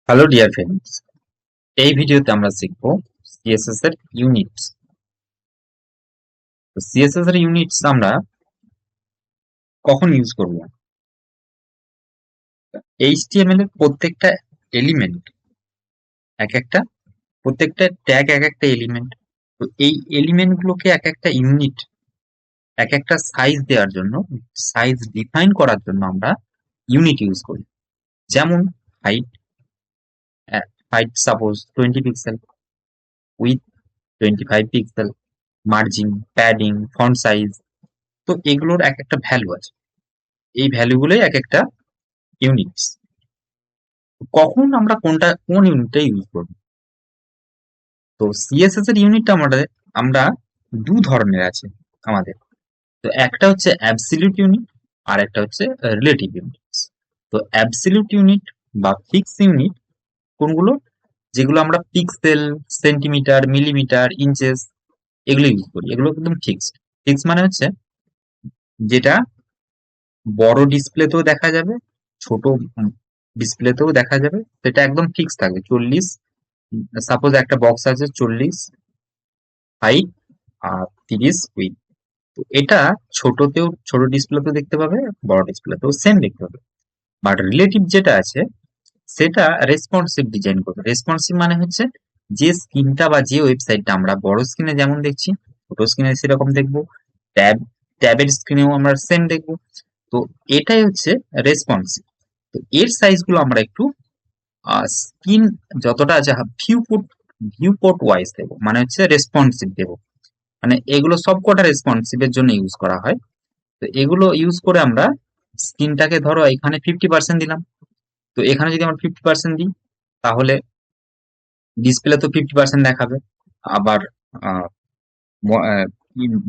Hello dear friends, এই ভিডিওতে আমরা শিখব সিএসএস এর ইউনিটস। তো সিএসএস এর ইউনিটস আমরা কখন ইউজ করব? এইচটিএমএল এর প্রত্যেকটা এলিমেন্ট এক একটা, প্রত্যেকটা ট্যাগ এক একটা এলিমেন্ট। তো এই এলিমেন্ট গুলোকে এক একটা ইউনিট, এক একটা সাইজ দেওয়ার জন্য, সাইজ ডিফাইন করার জন্য আমরা ইউনিট ইউজ করি। যেমন height, height suppose 20 pixel, with 25 pixel, margin, padding, font size. তো এগুলোর এক একটা ভ্যালু আছে, এই ভ্যালুগুলোই এক একটা ইউনিটস। কখন আমরা কোন ইউনিটটা ইউজ করব? তো সিএসএস এর ইউনিটটা আমরা দু ধরনের আছে আমাদের। তো একটা হচ্ছে অ্যাবসলিউট ইউনিট, আর একটা হচ্ছে রিলেটিভ ইউনিটস। তো অ্যাবসলিউট ইউনিট বা ফিক্স ইউনিট কোনগুলো? যেগুলো আমরা পিক্সেল, সেন্টিমিটার, মিলিমিটার, ইঞ্চেস এগুলো ইউজ করি, এগুলো একদম ফিক্সড। ফিক্স মানে হচ্ছে যেটা বড় ডিসপ্লেতেও দেখা যাবে, ছোট ডিসপ্লেতেও দেখা যাবে, সেটা একদম ফিক্স থাকবে। 40, সাপোজ একটা বক্স আছে 40 হাইট আর 30 উইথ। তো এটা ছোটতেও, ছোট ডিসপ্লেতেও দেখতে পাবে, বড় ডিসপ্লেতেও সেম দেখতে পাবে। বাট রিলেটিভ যেটা আছে সেটা রেসপন্সিভ ডিজাইন করবে। রেসপন্সিভ মানে হচ্ছে যে স্ক্রিনটা বা যে ওয়েবসাইটটা আমরা বড় স্ক্রিনে যেমন দেখছি, ছোট স্ক্রিনে সেরকম দেখবো, ট্যাব ট্যাবের স্ক্রিনেও আমরা সেম দেখবো। তো এটাই হচ্ছে রেসপন্সিভ। তো এর সাইজ গুলো আমরা একটু স্ক্রিন যতটা আছে ভিউ পোর্ট ওয়াইজ দেবো, মানে হচ্ছে রেসপন্সিভ দেবো। মানে এগুলো সবকটা রেসপন্সিভের জন্য ইউজ করা হয়। তো এগুলো ইউজ করে আমরা স্ক্রিনটাকে, ধরো এখানে 50% দিলাম, তো এখানে যদি আমরা 50% দিই, তাহলে ডিসপ্লে তো 50% দেখাবে। আবার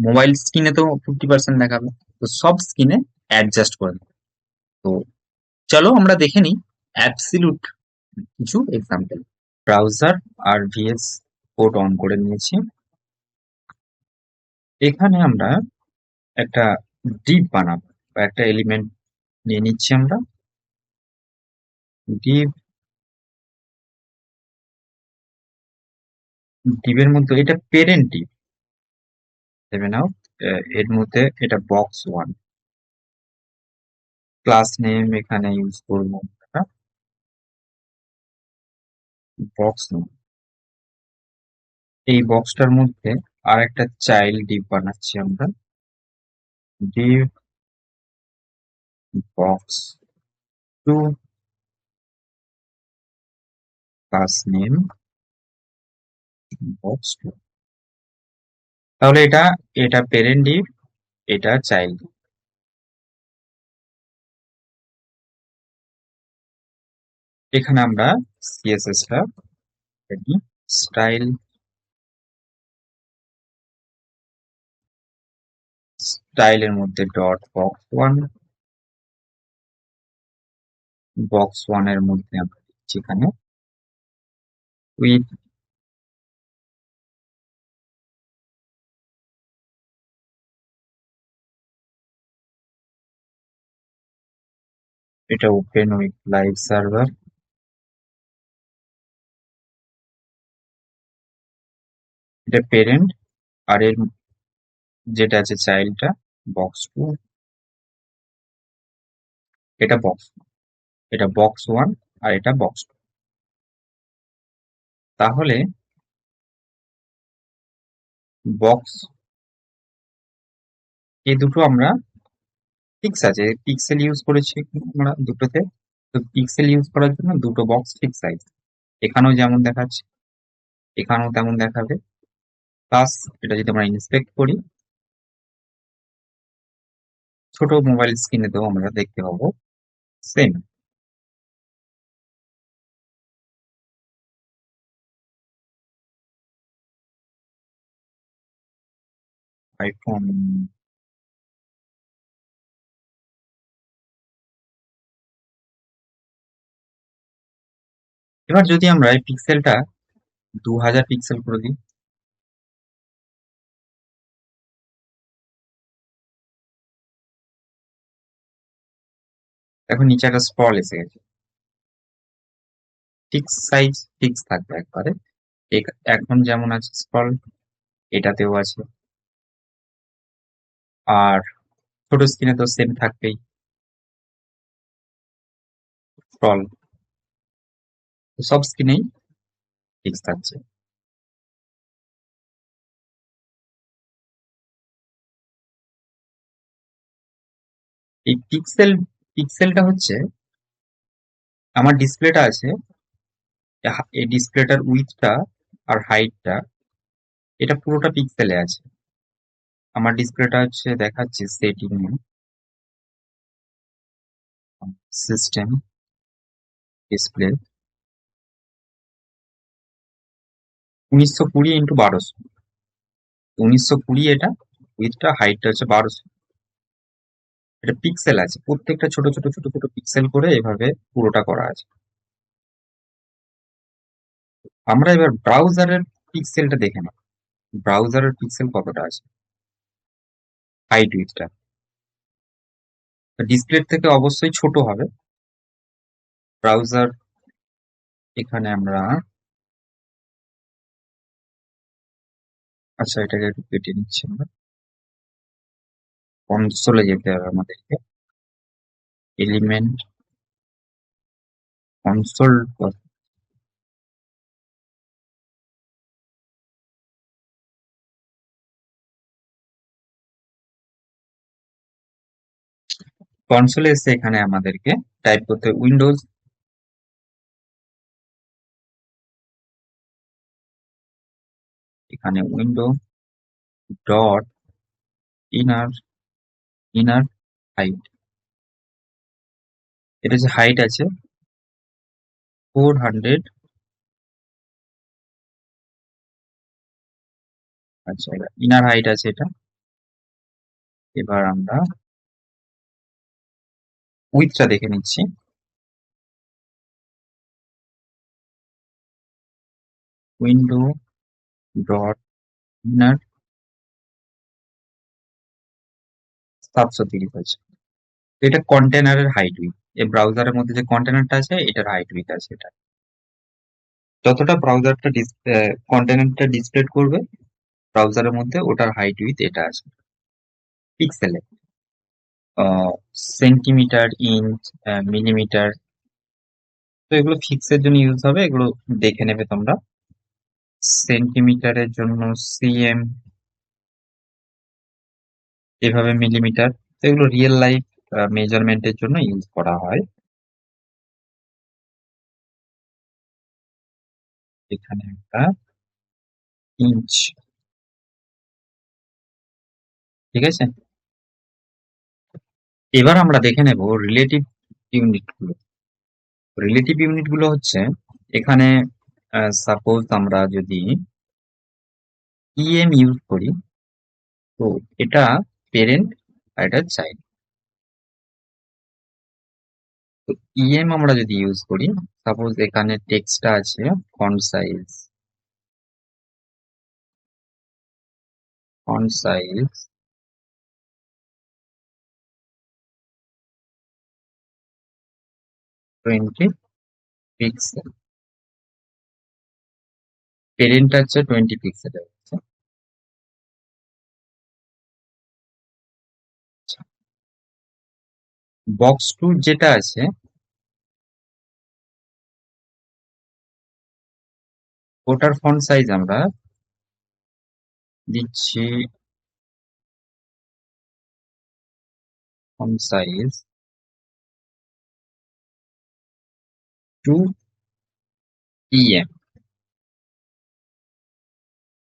মোবাইল স্ক্রিনে তো 50% দেখাবে। তো সব স্ক্রিনে অ্যাডজাস্ট করে দেবো। তো চলো আমরা দেখে নিই অ্যাবসলিউট কিছু এক্সাম্পল। ব্রাউজার আর ভিএস কোড অন করে নিয়েছি। এখানে আমরা একটা ডিপ বানাবো, বা একটা এলিমেন্ট নিয়ে নিচ্ছি আমরা। ডিপ, ডিপের মধ্যে এটা পেরেন্ট ডিপ ভেবে নাও। এর মধ্যে এটা বক্স 1, ক্লাস নেম এখানে ইউজ করবো আমরা বক্স 1। এই বক্সটার মধ্যে আর একটা চাইল্ড ডিপ বানাচ্ছি আমরা, deep box 2, class name box 2। তাহলে এটা এটা পেরেন্ট ডিপ, এটা চাইল্ড। এখানে আমরা সিএসএস টা স্টাইল, স্টাইলের মধ্যে ডট বক্স 1, বক্স 1 এর মধ্যে আমরা দিচ্ছি এখানে উইথ, এটা ওপেন উইথ লাইভ সার্ভার। এটা পেরেন্ট, আর এর যেটা আছে চাইল্ডটা বক্স 2, এটা বক্স 1 আর এটা বক্স 2। তাহলে বক্স, এই দুটো আমরা ফিক্স আছে, পিক্সেল ইউজ করেছি আমরা দুটোতে। তো পিক্সেল ইউজ করার জন্য দুটো বক্স ফিক্স সাইজ, এখানেও যেমন দেখাচ্ছে এখানেও তেমন দেখাবে। প্লাস এটা যদি আমরা ইন্সপেক্ট করি, ছোট মোবাইল স্ক্রিনেতেও আমরা দেখতে পাবো সেম। আইফোন, এবার যদি আমরা এই পিক্সেলটা 2000 পিক্সেল করে দিই, এখন নিচে একটা স্ক্রল এসে গেছে। ফিক্স সাইজ, ফিক্স থাকবে একবারে। এখন যেমন আছে স্ক্রল, এটাতেও আছে। আর ছোট স্ক্রিনে তো সেম থাকবেই, স্ক্রল। সব স্ক্রিনেই ফিক্স থাকছে। এই পিক্সেলটা হচ্ছে, আমার ডিসপ্লেটা আছে, এই ডিসপ্লেটার উইথটা আর হাইটটা, এটা পুরোটা পিক্সেলে আছে। আমার ডিসপ্লেটা হচ্ছে, দেখাচ্ছি সেটিং, সিস্টেম, ডিসপ্লে, 1920 x 1200। 1920, এটা উইথটা, হাইটটা হচ্ছে 1200। এটা পিক্সেল আছে, প্রত্যেকটা ছোট ছোট ছোট ছোট পিক্সেল করে এভাবে পুরোটা করা আছে। আমরা এবার ব্রাউজারের পিক্সেলটা দেখে নেব, ব্রাউজারের পিক্সেল কতটা আছে, হাইট উইথটা। ডিসপ্লের থেকে অবশ্যই ছোট হবে ব্রাউজার। এখানে আমরা, আচ্ছা এটাকে একটু কেটে নিচ্ছি আমরা, কনসোলে যেতে হবে আমাদেরকে, এলিমেন্ট, কনসোল। কনসোলে এসে এখানে আমাদেরকে টাইপ করতে উইন্ডোজ, এখানে window dot inner, inner height, এটা যে হাইট আছে 400। আচ্ছা, ইনার হাইট আছে এটা। এবার আমরা উইথটা দেখে নিচ্ছি, উইন্ডো ডট ইনার 730 আছে। তো এটা কন্টেনারের হাইট উইথ, এই ব্রাউজারের মধ্যে যে কন্টেনারটা আছে এটার হাইট উইথ আছে এটা। যতটা ব্রাউজারটা কন্টেনারটা ডিসপ্লে করবে ব্রাউজারের মধ্যে, ওটার হাইট উইথ এটা আছে পিক্সেলে। সেন্টিমিটার, ইঞ্চ, মিলিমিটার, তো এগুলো ফিক্সের জন্য ইউজ হবে, এগুলো দেখে নেবে তোমরা। সেন্টিমিটারের জন্য সিএম, এভাবে মিলিমিটার, তো এগুলো রিয়েল লাইফ মেজারমেন্টের জন্য ইউজ করা হয়। এখানে একটা ইঞ্চ, ঠিক আছে। এবার আমরা দেখে নেব রিলেটিভ ইউনিট গুলো। রিলেটিভ ইউনিট গুলো হচ্ছে, এখানে সাপোজ আমরা যদি ইএম ইউজ করি, তো এটা পেরেন্ট আর এটা চাইল্ড। তো ইএম আমরা যদি ইউজ করি, সাপোজ এখানে টেক্সটটা আছে, font size, font size 20 pixel, parent আছে 20 পিক্সেলের। বক্স টু যেটা আছে, ওটার ফন্ট সাইজ আমরা দিচ্ছি, ফন্ট সাইজ 2 pm।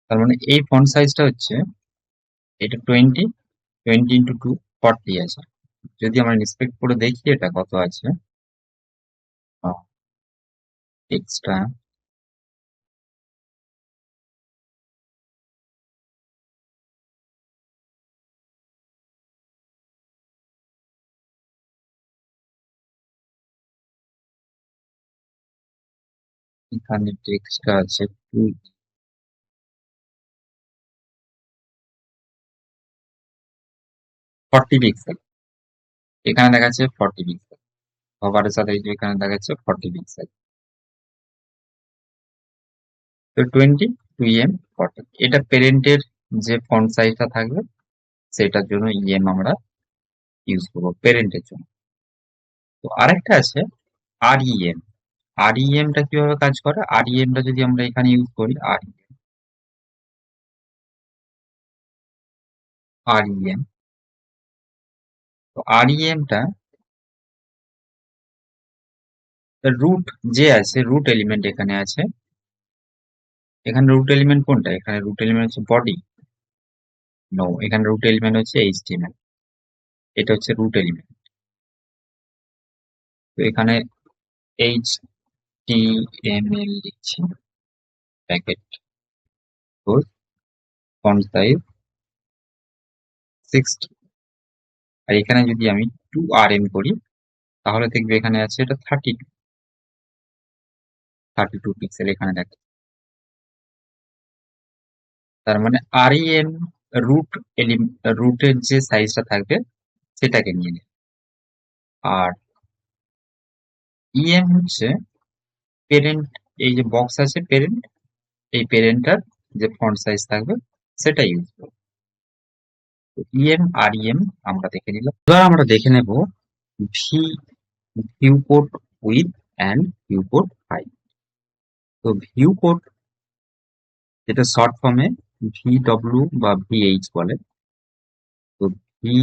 তার মানে এই ফন্ট সাইজটা হচ্ছে, এটা 20 20 × 2 40 আছে। যদি আমরা ইন্সপেক্ট করে দেখি এটা কত আছে, এক্সট্রা, এখানে টেক্সটটা আছে 40 পিক্সেল, এখানে দেখাচ্ছে 40 পিক্সেল, কভারের সাথে এই যে এখানে দেখাচ্ছে 40 পিক্সেল। তো 20 2m 40, এটা প্যারেন্টের যে ফন্ট সাইজটা থাকবে সেটার জন্য ইএম আমরা ইউজ করবো প্যারেন্টের জন্য। তো আরেকটা আছে আরইএম। আরইএম টা কিভাবে কাজ করে, আরইএম টা যদি আমরা এখানে ইউজ করি, আরইএম, তো আরইএম টা রুট যে আছে, রুট এলিমেন্ট এখানে আছে, এখানে রুট এলিমেন্ট কোনটা, এখানে রুট এলিমেন্ট হচ্ছে বডি, নো, এখানে রুট এলিমেন্ট হচ্ছে এইচটিএমএল, এটা হচ্ছে রুট এলিমেন্ট। তো এখানে এইচটিএমএল লিখছি, প্যাকেট ফন্ট সাইজ 60, আর এখানে যদি আমি 2rm করি তাহলে দেখবে এখানে আছে এটা 32 পিক্সেল এখানে দেখে। তার মানে আরইএম রুট রুটের যে সাইজটা থাকবে সেটাকে নিয়ে নেবে, আর ইএম হচ্ছে পেরেন্ট, এই যে বক্স আছে পেরেন্ট, এই পেরেন্টটার যে ফন্ট সাইজ থাকবে সেটা ইউজ করবে। তো ইএম আর ইএম আমরা দেখে নিলাম, এবার আমরা দেখে নেব V viewport with and viewport height. তো ভিউপোর্ট, যেটা শর্ট ফর্মে ভিডব্লিউ বা ভিএইচ বলে, তো ভি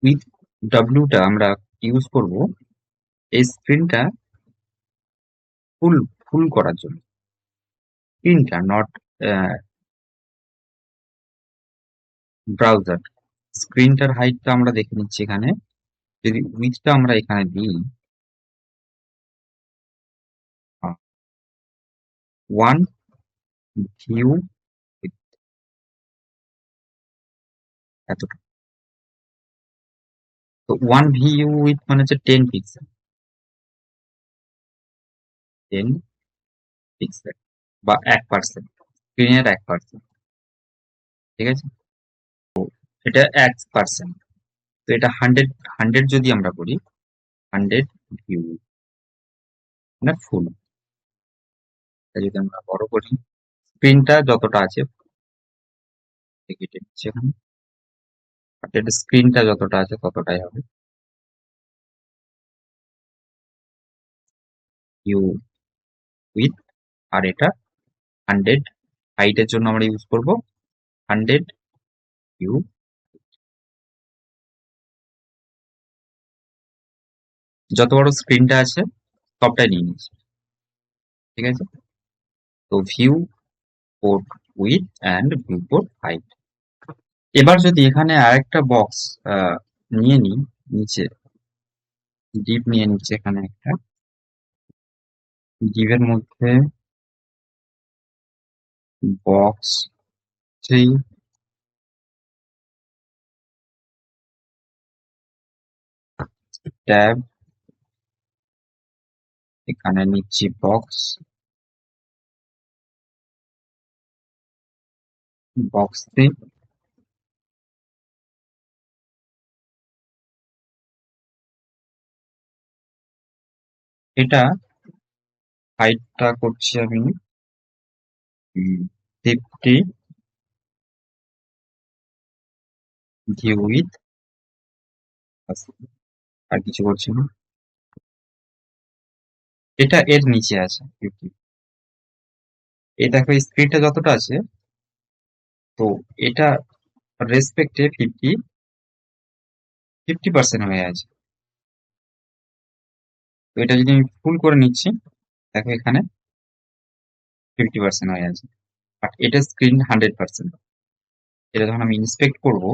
উইথ ডব্লিউটা আমরা ইউজ করব এই স্ক্রিনটা ফুল ফুল করার জন্য, স্ক্রিনটা নট ব্রাউজার। স্ক্রিনটার হাইটটা আমরা দেখে নিচ্ছি এখানে, যদি উইথটা আমরা এখানে দিই 1 ভিউ এতটুকু, তো 1 ভিউ উইথ মানে হচ্ছে 10 পিক্সেল, 10 পিক্সেল বা 1%, স্ক্রিনের 1%, ঠিক আছে, এটা 1%। তো এটা 100 যদি আমরা করি, 100 ভিউ মানে ফুল, যদি আমরা বড় করি স্ক্রিনটা যতটা আছে কেটে নিচ্ছি এখানে, এটা স্ক্রিনটা যতটা আছে ততটাই হবে ভিউ উইথ, আর এটা 100, হাইটের জন্য আমরা ইউজ করব 100 ভিউ। যত বড় স্ক্রিনটা আছে সবটাই নিয়ে নিচ্ছি, ঠিক আছে। তো view port with and view port height. এবার যদি এখানে আরেকটা বক্স নিয়ে নিই, নিচে ডিপ নিয়ে নিচ্ছে, এখানে একটা ডিপের মধ্যে বক্স 3 ট্যাব, এখানে নিচ্ছি বক্স 3, এটা হাইটটা করছি আমি 50, ভিউ উইথ, আর কিছু করছি না, এটা এর নিচে আছে 50। এই দেখো স্ক্রিনটা যতটা আছে, তো এটা রেসপেক্টে 50% হয়ে আছে। তো এটা যদি আমি ফুল করে নিচ্ছি, দেখো এখানে 50% হয়ে আছে, আর এটা স্ক্রিন 100%। এটা যখন আমি ইন্সপেক্ট করবো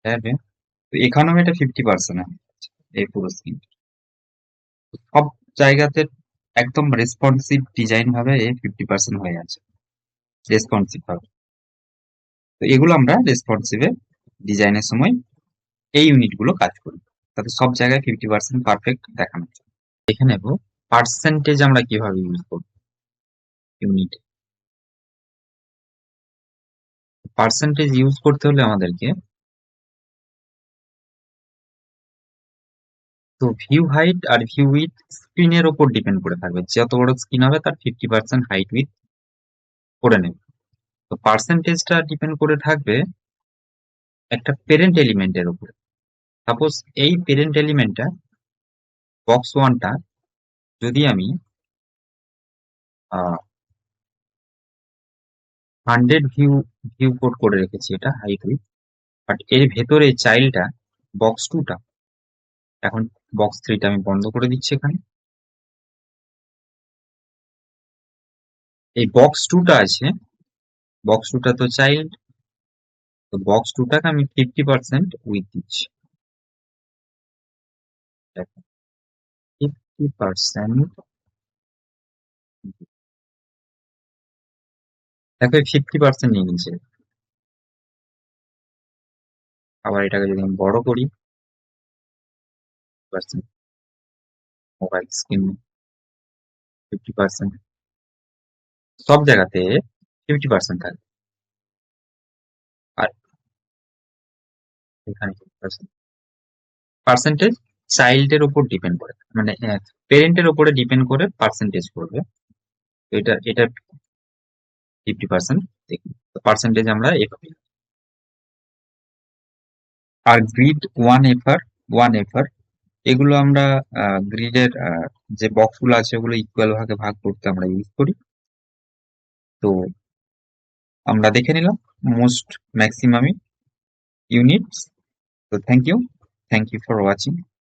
ট্যাবে, তো এখানেও এটা 50% এই পুরো স্ক্রিন, সব জায়গাতে একদম রেসপন্সিভ ডিজাইন ভাবে 50% হয়ে আছে, রেসপন্সিভ ভাবে। তো এগুলো আমরা রেসপন্সিভে ডিজাইনের সময় এই ইউনিট গুলো কাজ করি, তাতে সব জায়গায় 50% পারফেক্ট দেখানো যায়। দেখে নেব পার্সেন্টেজ আমরা কিভাবে ইউজ করব ইউনিট। পার্সেন্টেজ ইউজ করতে হলে আমাদেরকে তো ভিউ হাইট আর ভিউ উইথ স্ক্রিনের ওপর ডিপেন্ড করে থাকবে, যত বড় স্ক্রিন হবে তার 50% হাইট উইথ করে নেবে। তো পার্সেন্টেজটা ডিপেন্ড করে থাকবে একটা পেরেন্ট এলিমেন্টের উপরে। সাপোজ এই পেরেন্ট এলিমেন্টটা বক্স ওয়ানটা যদি আমি 100 ভিউ ভিউ কোড করে রেখেছি, এটা হাইট উইথ, বাট এর ভেতরে চাইল্ডটা বক্স টুটা, এখন বক্স থ্রিটা আমি বন্ধ করে দিচ্ছি এখানে। এই বক্স টুটা আছে, বক্স টুটা তো চাইল্ড, তো বক্স টুটাকে আমি 50% উইথ দিচ্ছি। 50%, দেখো 50% নিয়ে নিচ্ছে। আবার এটাকে যদি আমি বড় করি, মোবাইল স্ক্রিন 50%, সব জায়গাতে 50% থাকে। আর এখানে 50%। পার্সেন্টেজ চাইল্ডের উপর ডিপেন্ড করে, মানে পেরেন্টের উপরে ডিপেন্ড করে পার্সেন্টেজ করবে। তো এটা 50% দেখুন, তো পার্সেন্টেজ আমরা এভাবে। আর গ্রিড ওয়ান এফার এগুলো আমরা গ্রিডের যে বক্স গুলো আছে ওগুলো ইকুয়াল ভাগে ভাগ করতে আমরা ইউজ করি। তো আমরা দেখে নিলাম মোস্ট ম্যাক্সিমাম ইউনিটস। তো থ্যাংক ইউ ফর ওয়াচিং।